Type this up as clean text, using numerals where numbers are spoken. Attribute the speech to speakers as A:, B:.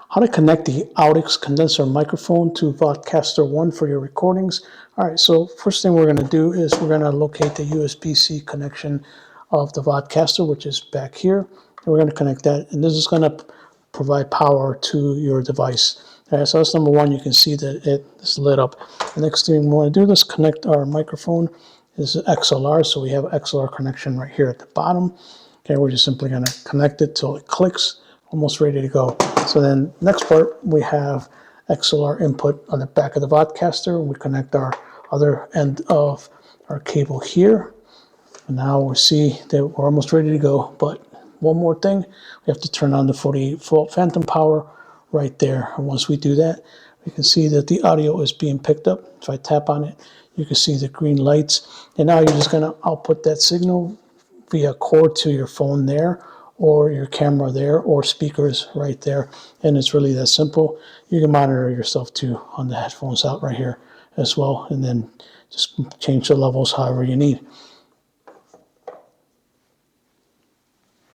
A: How to connect the Audix condenser microphone to Vodcaster One for your recordings. All right, so first thing we're going to do is we're going to locate the USB-C connection of the Vodcaster, which is back here. And we're going to connect that, and this is going to provide power to your device. All right, so that's number one. You can see that it is lit up. The next thing we want to do is connect our microphone. This is XLR, so we have XLR connection right here at the bottom. Okay, we're just simply going to connect it till it clicks. Almost ready to go. So then next part, we have XLR input on the back of the Vodcaster. We connect our other end of our cable here. And now we see that we're almost ready to go. But one more thing, we have to turn on the 48-volt phantom power right there. And once we do that, we can see that the audio is being picked up. If I tap on it, you can see the green lights. And now you're just going to output that signal via cord to your phone there, or your camera there, or speakers right there. And it's really that simple. You can monitor yourself too on the headphones out right here as well, and then just change the levels however you need.